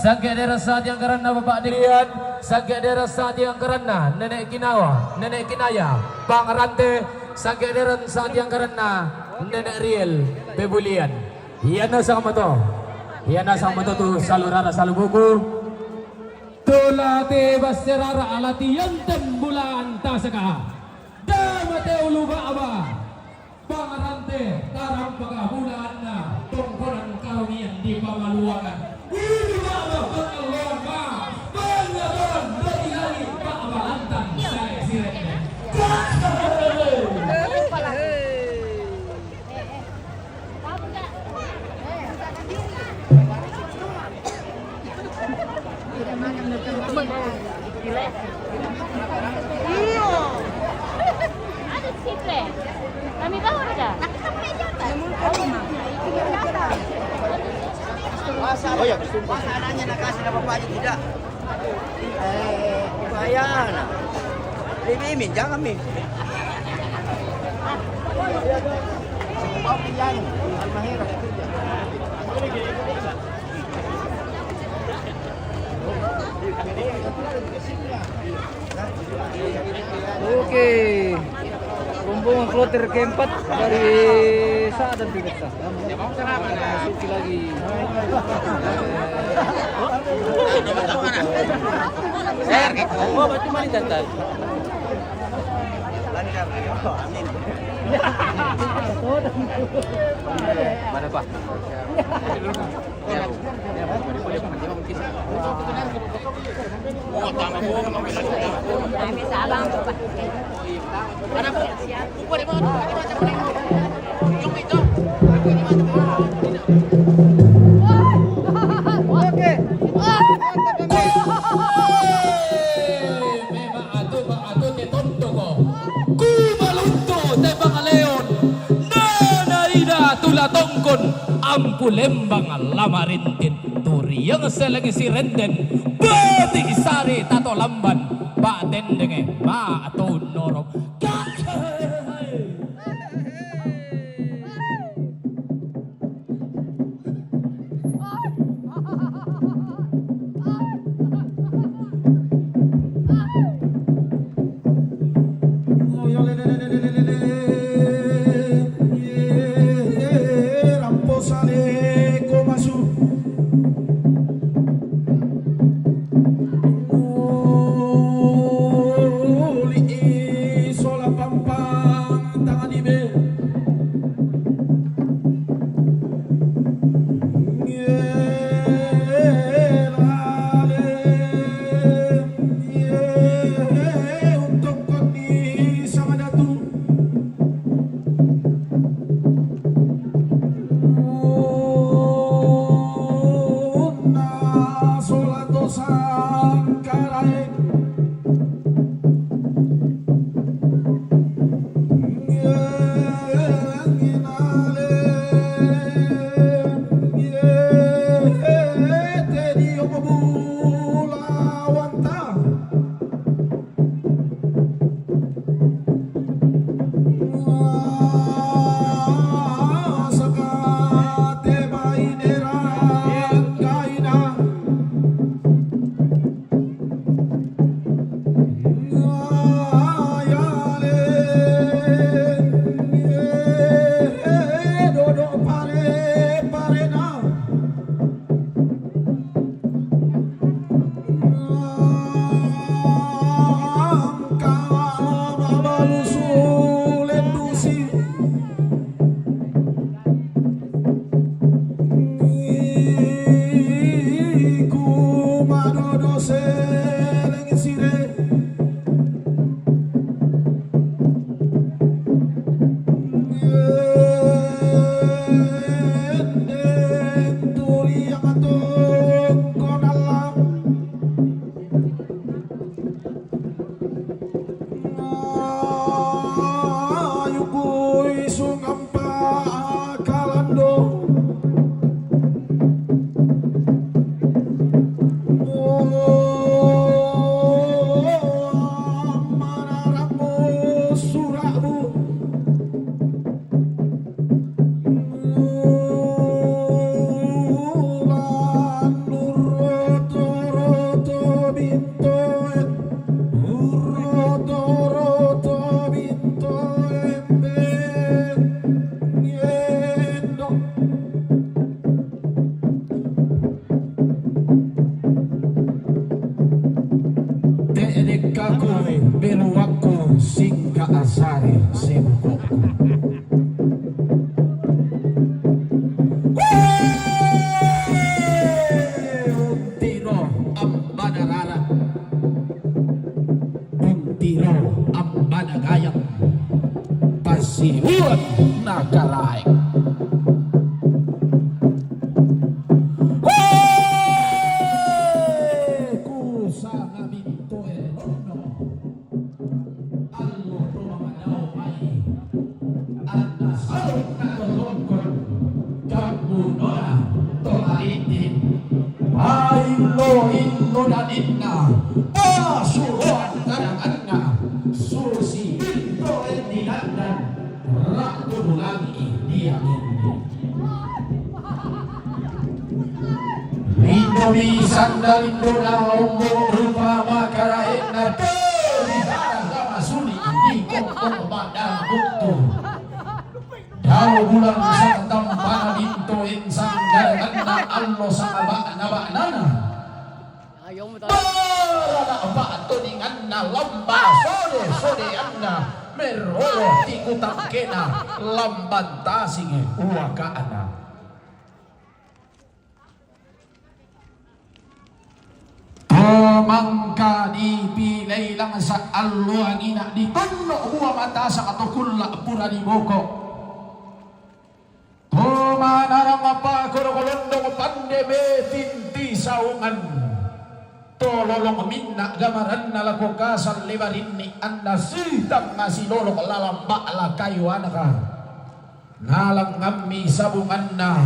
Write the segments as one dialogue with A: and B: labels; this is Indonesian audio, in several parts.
A: Sagek daerah saat yang karena Bapak Dilian, sagek daerah saat yang karena Nenek Kinawa, Nenek Kinaya, Bang Rante, sagek daerah saat yang karena Nenek Riel, Bebulian. Iyana sama to, iyana sama to tu salurara salubuku. Tulati basirara alati yantem bulan tasaka. Damate ulu ba'aba. Bang Rante, tarang pagabulan na tungkoran karunia di pamaluangan. Ini ba'aba pengaluan ba. Pengaluan bagi lagi ba'aba lantang saya sirene.
B: Iyo. Ada siple. Kami tahu ada.
C: Oh ya, masalahnya nak kasih apa aja tidak. Bayar. Lebih jangan min. Mau pinjam Almahira.
D: Oke, rombongan kloter keempat dari Saat dan Bibeksa. Masuki lagi. Oh, berarti mana jantan? Mana Pak?
B: Bisa abang Pak. Mana Bu? Buku di mana? Yung itu.
D: Oke.
A: Memang atu tetonto ko. Kumalunto te pangaleon. Nanarida tulatongkon. Ampulembang lamarintin. Turiyang selagi si Renden. Bati isari tato lamban. Baten dengan ma atau norok. Bailo Indo dan Inna Pasuruan kadang-kadang Susi Indo Endinan dan Ratu Dulangi dia ini Indo bisan dari Indo dan Lombok rupa makara Enna Terihara gama suni di kongkong badan butuh Daw bulan sa tampana dito insang garganda allo sa naba-nana para ba tuningan na lamba sode anda merolo tikutang kena lamban tasing uwaka ana mangka dipilay lang sa alluang ina di tunno buwa mata sa katukulla pura di boko manarang apa kurkulundong pandebe tinti saungan tololong minna gamaran na lako kasal lebarin ni anda sitang nasi lolong lalamba ala kayo anaka nalang ngami sabungan na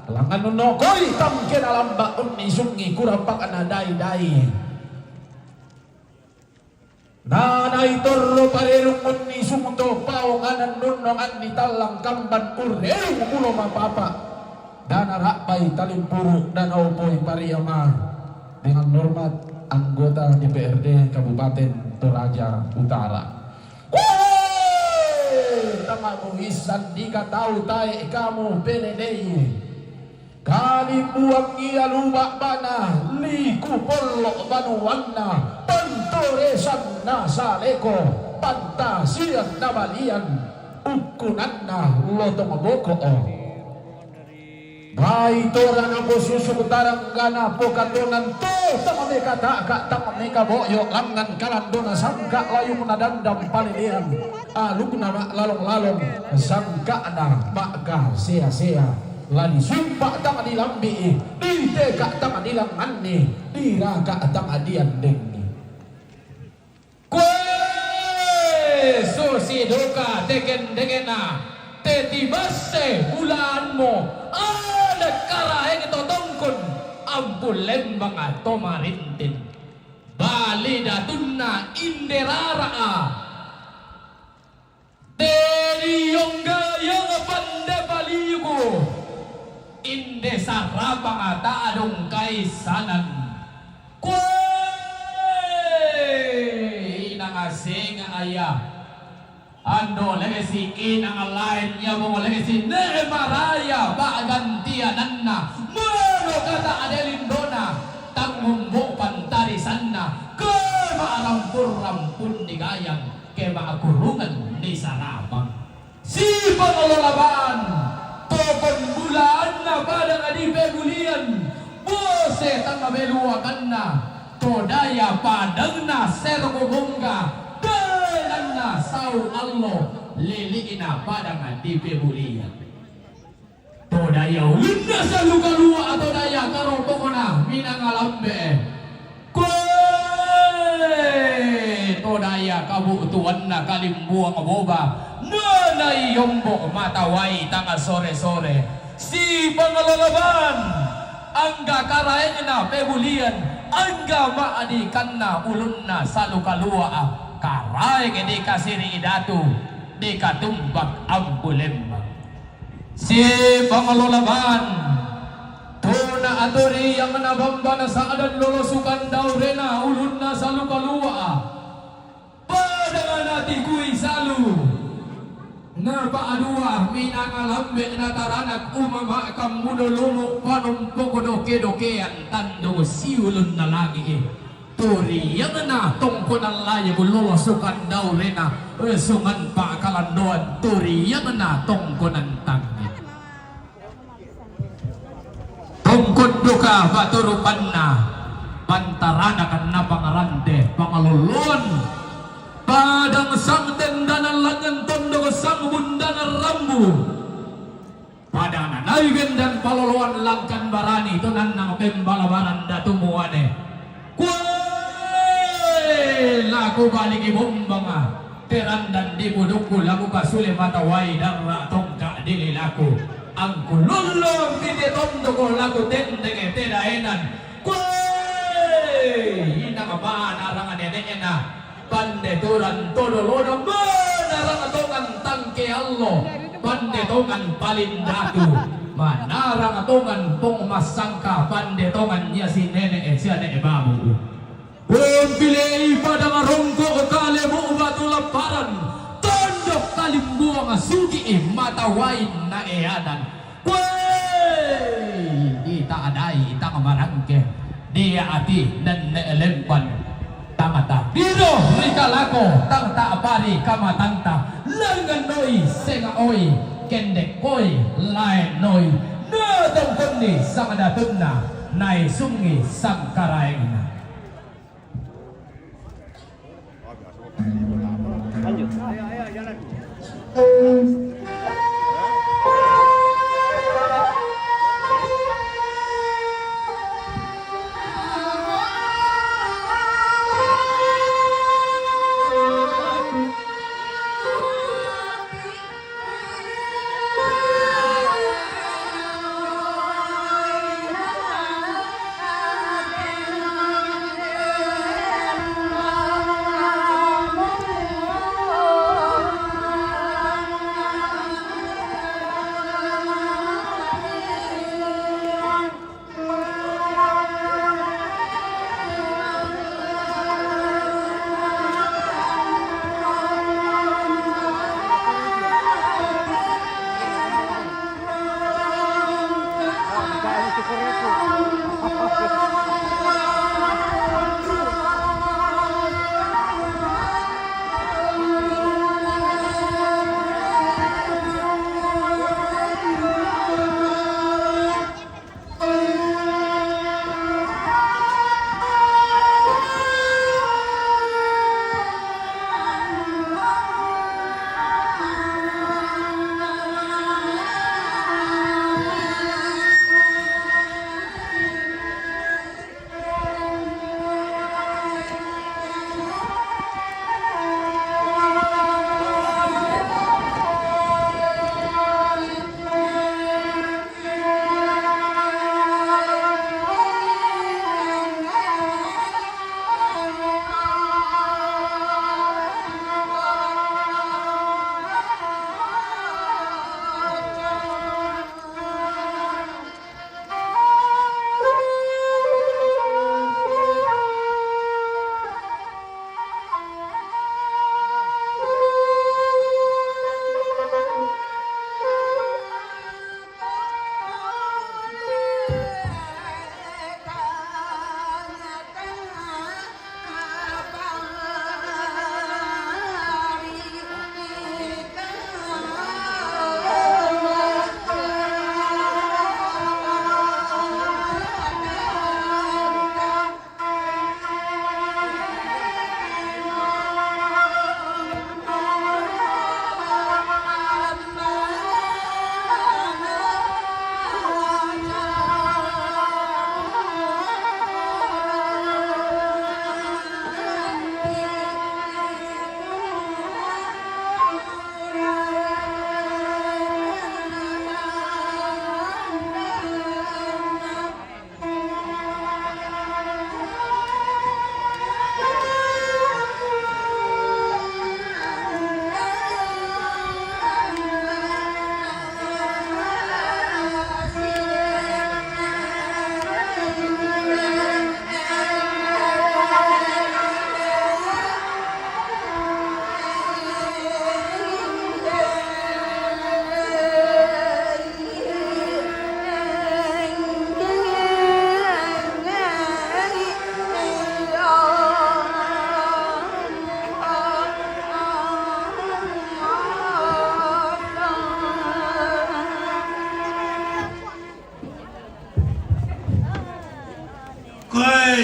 A: langan nunokoy tamkin alamba unni sungi kurapak anadai-dai nanay torro parerong unni sumuto paunganan nunongan ni talang kamban urerong ulo mapapa dan rakpay talimpuro dan aupoy pariyama dengan hormat anggota DPRD Kabupaten Toraja Utara. Tama mo isan di ka tau tay kamu penedey kali buang iya lubak bana liku polok banuanna pantoresan na saleko pantasian na balian ukunanna lotong boko bayi toran ako susukutarang gana po katunan to tama may kataka tama may kaboyo langan kalandona sangka layong nadandam palilihan alug na lalong-lalong sangka na maka siya-siya lani sumpah tang dilambi di teka tang dilangan ni di raka tang adian dengni kue susi doka degen-degena tetibase bulanmu ada karahe ito tongkon ambulen mga tomarintin bali datunna inderara dari yung gayang pande baligo inde sarapang ata adong kaisanan kwe inangasing aya ando legasi inang lain niya mo legasi neemaraya bagantianan na mano kata adelindona tangmumbo pantarisan na ke maarampur-rampun di gayang ke maakurungan ni sarapang si pangololaban topon bulan na padang adipegulian bose tang mabeluakan na todaya padang na sergobongga dalan na sau allo liliina padang adipegulian todaya ulunda sa luka-lua atau daya karopoko na minangalambe todaya kabutuan na kalimbuang boba nanay yombo mataway tanga sore-sore si pangalalaban angga karayan na pebulian angga maadikan na ulun na sa lukalua karay kedi kasiri idatu di katumbak ambulemba si pangalalaban tuna aturi yang nabamba na sa adan lolosukan daw rena ulun na sa lukalua padangan natin kuy salu na paadua minangalambe na taranak umama kamudulumok panumpok doke-dokean tando siulun na lagi turi yang na tongko na laya bulolosukan daw rena sungan pa kalandoan turi yang na tongko ng tangit tongkod duka paturupan na pantaranakan na pangarante pangalulun padang sang tendanan lanyan tondo sang bundanan rambu padana naigen dan paloluan langkan barani tunan nang pembalabaran datumuane kue laku baligi bombanga terandan di buduku laku kasule matawai darra tongka dili laku ang kululong titi tondo ko laku tendenge tedaenan kue narangan nenek na pandeturan todolono manarang atongan tangke Allah pandetongan palindatu manarang atongan pong masangka pandetongan niya si nenek siya ne babu kung pilih pada ngarongko kali mo batulaparan tondok kalimbuang sugi matawain na eadan kita adai kita kamarangke dia ati dan neelempan tamata biro rikalako tangta apari kamatanta langan noi senga oi kendek koi lain noi nadang koni sang datunna nai sungi sang karaengna.
D: Lanjut.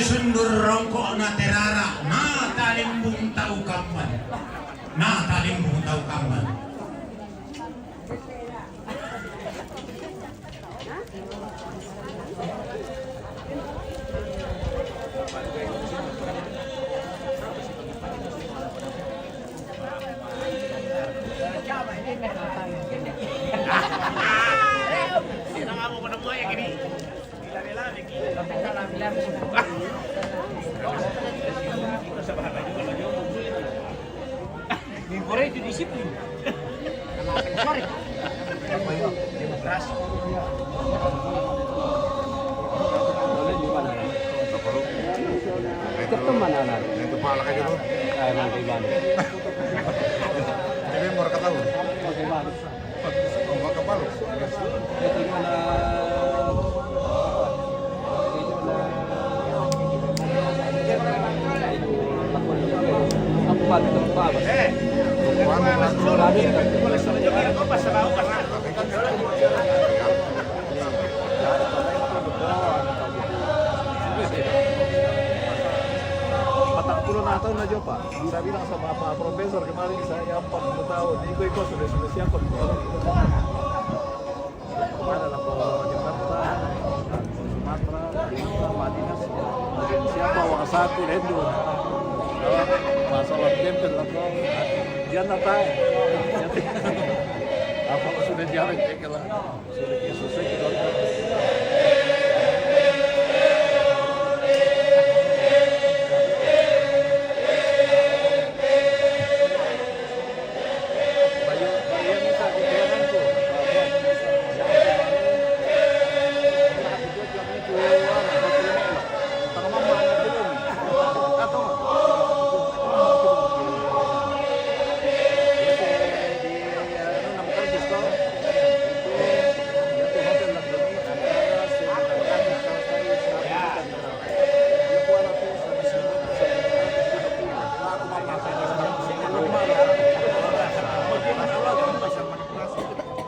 E: sundur rongkok na terara na talimbung tau kamban
C: Di Korea itu disiplin. Sorry. Demokrasi.
D: Keteman anak.
F: Itu pala kayak gitu.
D: Emang gimana?
F: Ini mau ketahu.
D: Bagaimana?
F: Mau kepalu.
D: Itu mana? Aku balik ke rumah.
G: Tahun aja Pak, saya bilang sama Pak Profesor kemarin saya 40 tahun, ikut sudah siap ada lah Jakarta, Sumatera, Madinah, siapa orang satu itu, masalah tempel atau jangan tahu, apa sudah jarang lah, sudah selesai kita.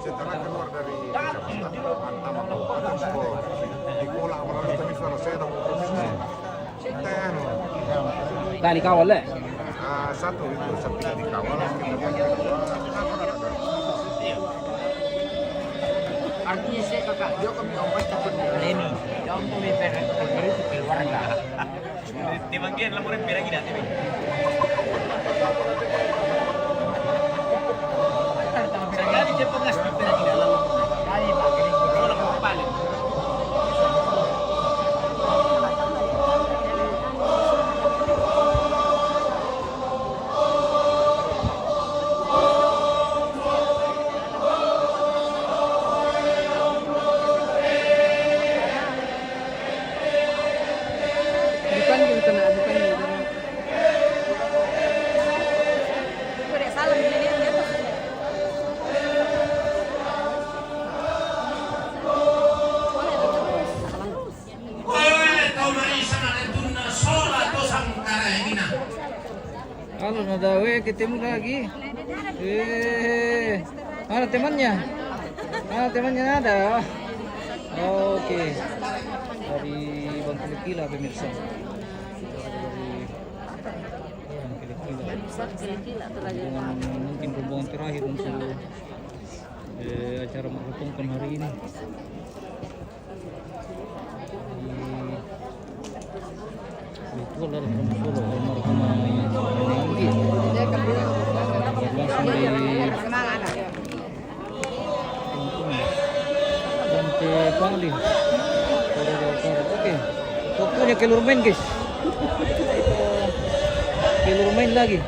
F: Setelah keluar dari Jakarta, dikulang melalui Tamisar, saya mau provinsi.
D: Tani kawal le.
F: Satu itu seperti dikawal,
C: Artinya saya kakak, dia kami obat takut Leni. Dia untuk memberi itu keluarga.
G: Di bagian laporan pirang ini nanti.
C: Jadi dia pengas di pirang ini lalu. Kali pakai kalau mau balik.
D: Dipanggil kena, dipanggil kena.
B: Udah salah ini dia atas.
E: Kau maisa na tuna sola to sangkara mina.
D: Kalau nada ketemu lagi. Mana temannya? Mana temannya ada? Oke. Dari Bang Kilikila pemirsa. Dari Bang Kilikila. Mungkin rombongan terakhir untuk acara merepungkan hari ini. Itu adalah Solo almarhumah Nenenggi. Langsung di Bante Pangli. Oke, waktunya keluar main guys. Keluar main lagi.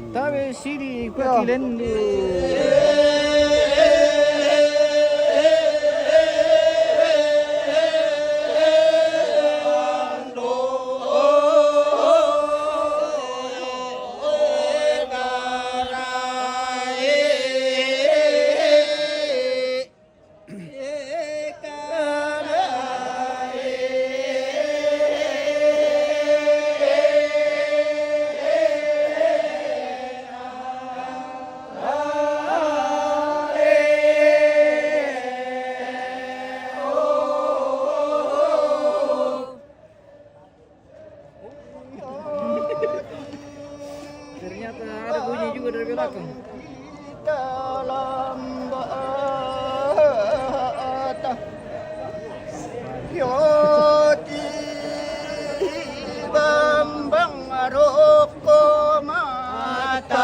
D: Tabe sini patilendu. kang.
H: dalam bata yoti bambang aroko matampure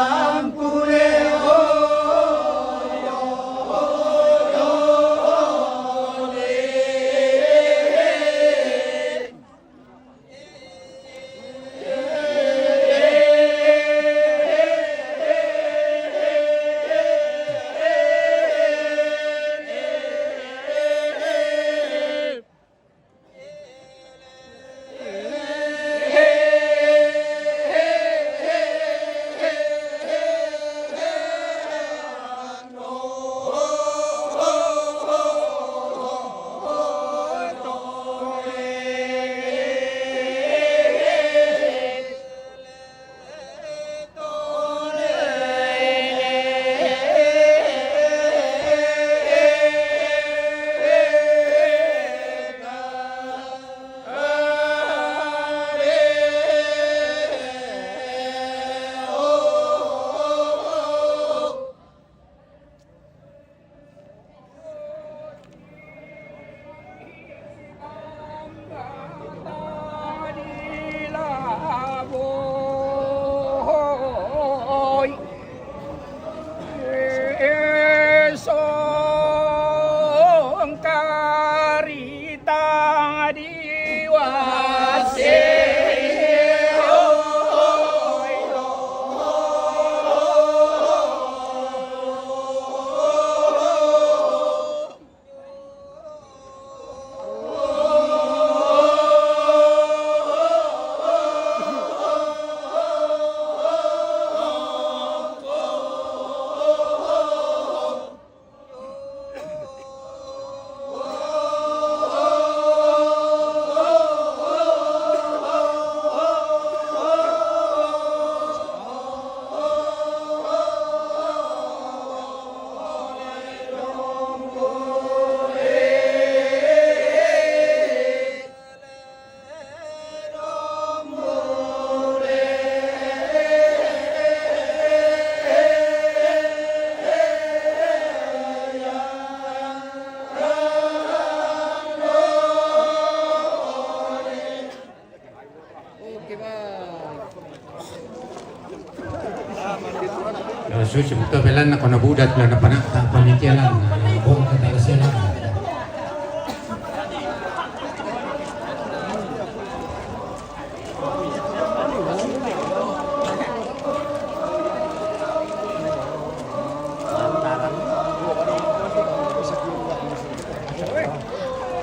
E: Susi betul belan nak kena budat belan apa nak tak panitia lang bong kata sila.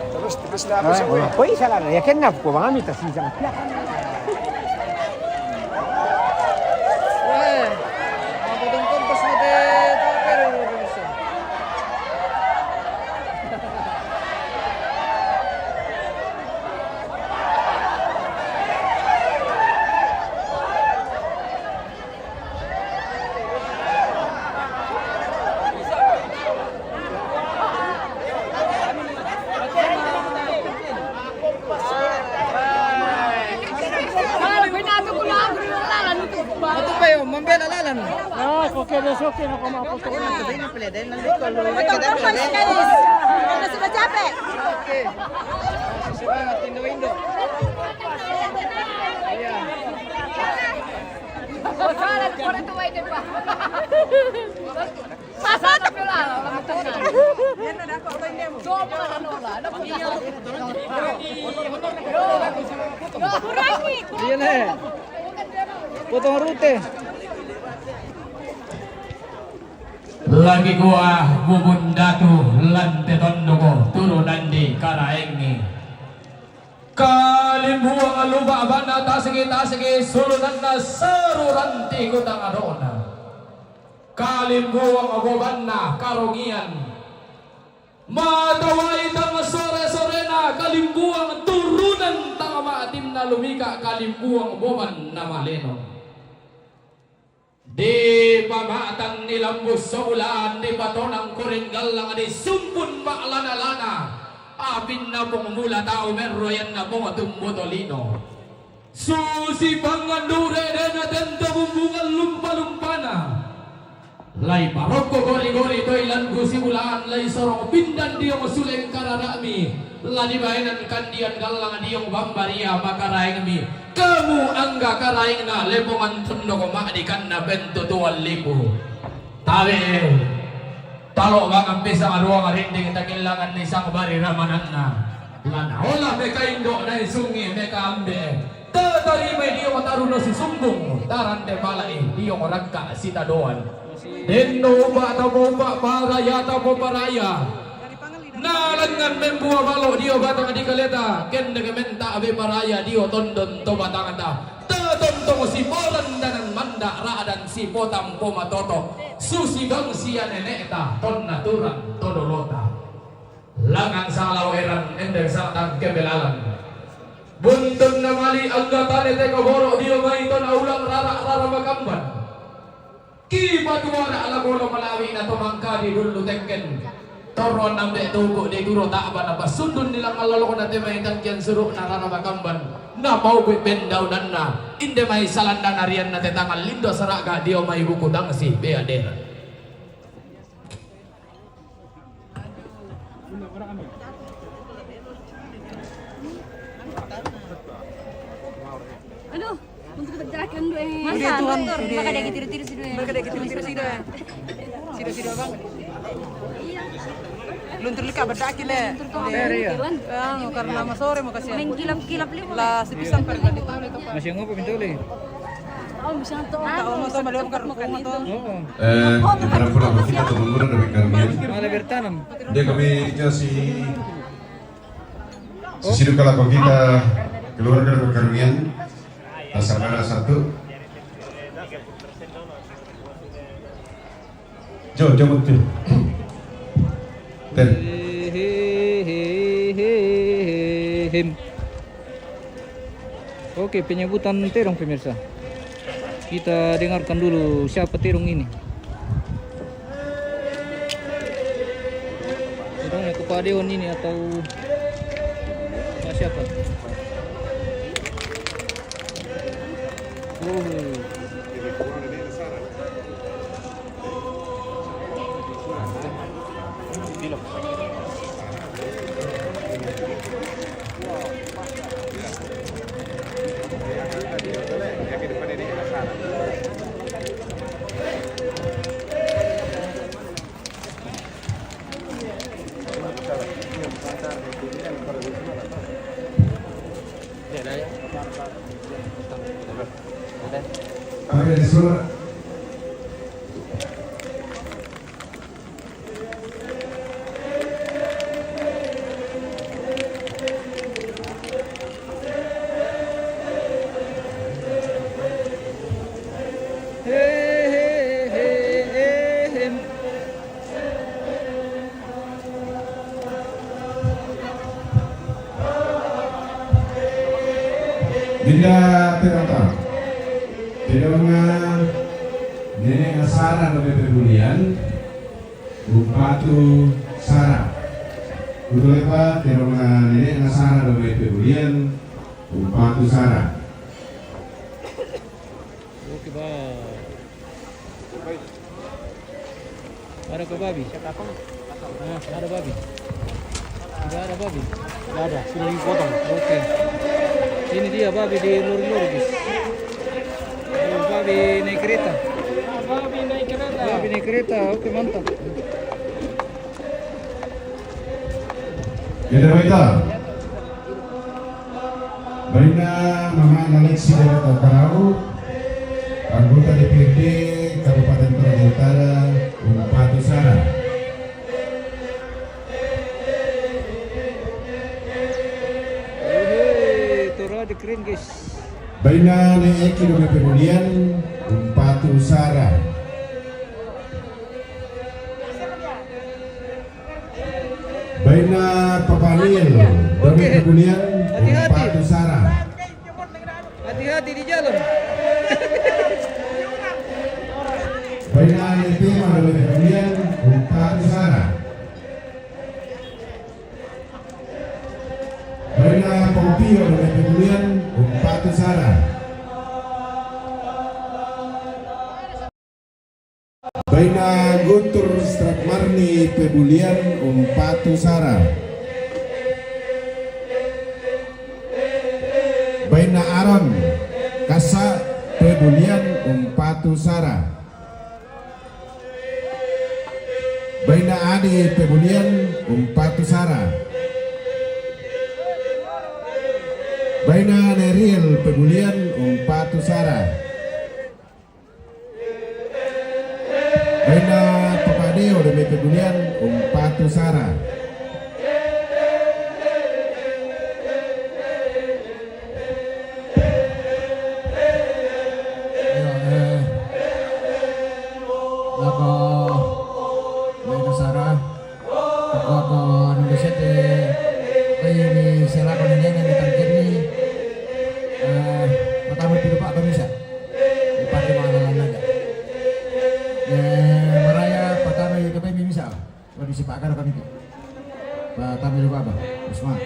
G: Terus tipis na ako sa way.
C: Poi salah ya kenapa ko bang amit si jang pia.
D: Wah. Apa dong kompas mo de pero bisa. Ito pa yun, mambiyan alalan.
H: ah okay na okay na kumapos ko na
D: Sabi na pala, dahil nandito ko.
B: Ano si Bajape?
D: Okay. Sisibangat, indo-indo. Ayan.
B: Masalat ko rin tuway din pa. Pasok ko lang. Yan na ako ba niya mo? Dobo na kanola. Ano po niya? Kuraki.
D: Ayan na eh. Potong rute.
A: Lagi gua bubundatu lante tondo ko turunan di karaengi kalimbuang aluba bana tasigi sulunan na saruranti ko tangarona kalimbuang agoban na karongian matawai tang sore na kalimbuang turunan tangamatim na lumika kalimbuang boban na maleno. Di pamatang nilambus sa ulan, di batonang kuringgal lang di sumpun maalana-lana. Apin na pong mula tao meroyan na pong atumbotolino. Susi pangandure na tenta bumbungan lumpa-lumpana. Lai parokko goli-goli toilan gusimulaan lai sorong pindan diong suleng karadami ladi bainan kandian galang diong bambaria makaraing mi kamu angga karaing na lepongan tundoko maadikan na bento tuwal lipo tawe talo bang pisa maruang arinding takilangan ni sang bari ramanan na lana ola meka indo na sungi meka ambe tatarime diong mataruno si sumbong tarante balai diong ragka sita doan Deno bata bomba paraya tapo paraya nalangan membuah balo dio batang di kaleta ken menta abe paraya dio tondon to batang ata tetonto si polan dan manda ra dan si potam poma toto susi bang sia nenek ta ton naturan todolota langan salau eran endeng satang kebelalan buntun namali anggatane teko boro dio mai ton aulang rara makamban Kiba duara ala bolo malawi na tumangka di dulu tengken toron nang de tugo de guro tak ba na basundun nila kalalo na te may tangkian suruk na rara makamban na mau bendau dan na inde may salanda narian na tetangal lindo saraga dio may buku dangsi beadera
B: Aduh, untuk terjerakan dulu eh.
I: Masa Tuhan,
B: Maka dia tiru-tiru sido.
I: Mereka dia tiru-tiru sido. Sido bang.
B: Iya.
I: Luntur lika berdaki le.
B: Iya.
I: Karena lama sore mau kasih.
B: Main kilap-kilap lihat.
I: Lah sepisang per tadi tahu itu.
G: Masih ngopo pintu le.
B: Oh, bisa to.
I: Tahu mau sama dia bukan makan itu.
F: Para pula kita teman-teman dari Karmian.
G: Malah bertanam.
F: Dia kami dikasih sisi kalau kita keluar dari Karmian. Tasakana 1. Jom tu. Ten.
G: Oke, penyebutan terong pemirsa. Kita dengarkan dulu siapa terong ini. Terongnya kepadeon ini atau siapa?
F: Ada di surat. Bila terata, terongnya nenek asara lebih pedulian, upatu sara. Betul apa? Terongnya nenek asara lebih pedulian, upatu sara.
G: Oke, ada ke babi? Ada babi? Tidak ada babi? Tidak ada, sudah dipotong. Oke. Ini dia babi di lori-lori guys. Babi naik kereta. Babi naik kereta, oke mantap.
F: Beda beda. Barina Mama Alexi dari Takarau, anggota DPRD Kabupaten Toraja Utara, Upatu Sara.
G: Toraja keren guys.
F: Barina Neeki dari Pemulian, Upatu Sara. Barina Papanil dari Pemulian, Upatu Sara.
G: Hati-hati di jalan.
F: Barina Netima dari Pemulian, Upatu Sara. Barina Pompio dari Pemulian, Upatu Sara. Baina Guntur Stratmarni Pebulian Umpatu Sara. Baina Aron Kasa Pebulian Umpatu Sara. Baina Adi Pebulian Umpatu Sara. Baina Neril Pebulian Umpatu Sara. Baina Papadeo demi Pebulian Umpatu Sara.
C: Lako Baina Sara Lako Nandesete Ini sila konenengan di tangkir ni Pertama pilu pak bisa Dipakai mahalan aja Meraya pertama yang kami bisa Kalau disipakkan kami itu Pertama pilu apa? Usman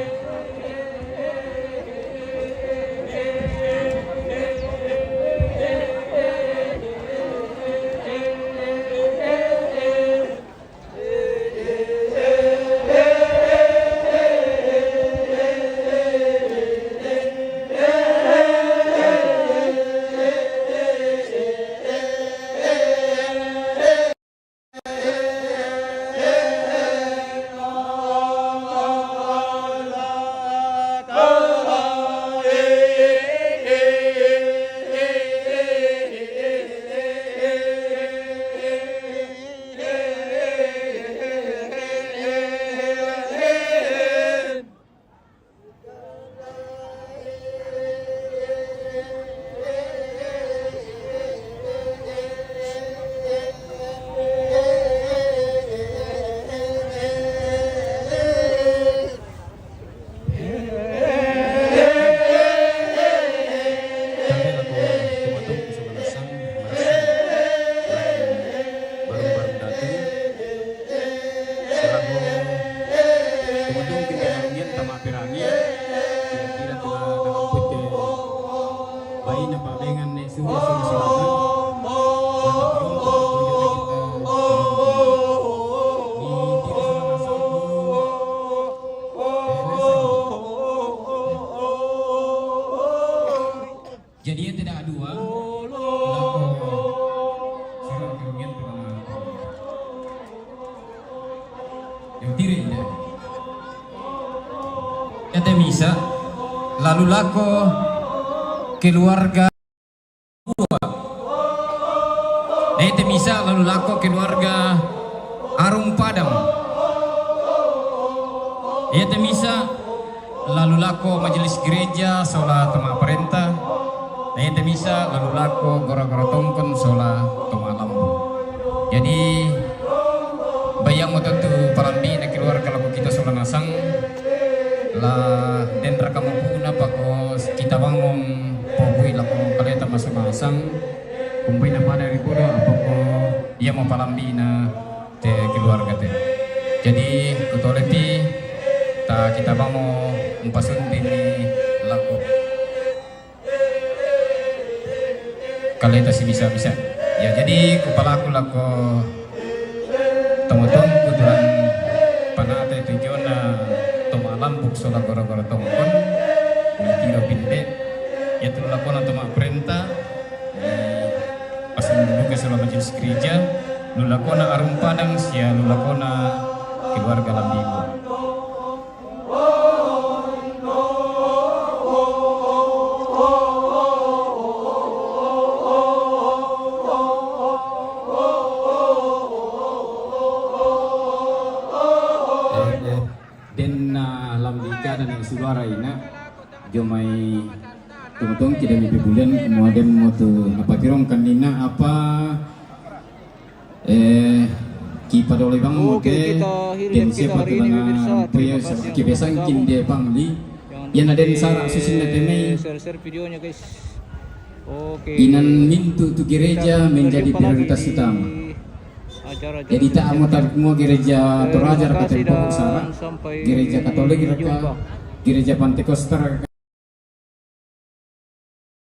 A: Jadinya tidak dua. Yang tiri ini. Ete misa lalu lako keluarga dua. Ete misa lalu lako keluarga Arum Padang. Ete misa lalu lako majelis gereja sola tema perintah. Ente bisa lalu lako gora-gora tongkon sola toma lampu. Jadi bayang mo tentu palambi na keluarga lagu kita sola nasang la den rakamu puna pako kita bangun pokoi lako kaleta masang-masang kumbai na pada ribodo apako dia mau palambi na te keluarga te. Jadi kutolepi ta kita bangun umpasun dini laku kaleta sih bisa ya. Jadi kepala aku lako teman-teman kuduran panate tujuana toma lampuk sola gora-gora tongkon mikiro pinde ya tu lakona toma perintah pas menduduki sola majelis gereja lulakona Arum Padang sia lulakona keluarga Lambibu. Suara ina jomai tungtung tidak mimpi bulan kemudian mau tu apa tirong kanina apa kipada oleh bang oke dan siapa tu mana pria kebiasaan kin dia pangli yang ada di sarak susun datang
G: share videonya guys. Oke.
A: Inan mintu tu gereja menjadi prioritas utama. Jadi tak mau gereja Toraja kata pokok sarak gereja Katolik gereja Pantekoster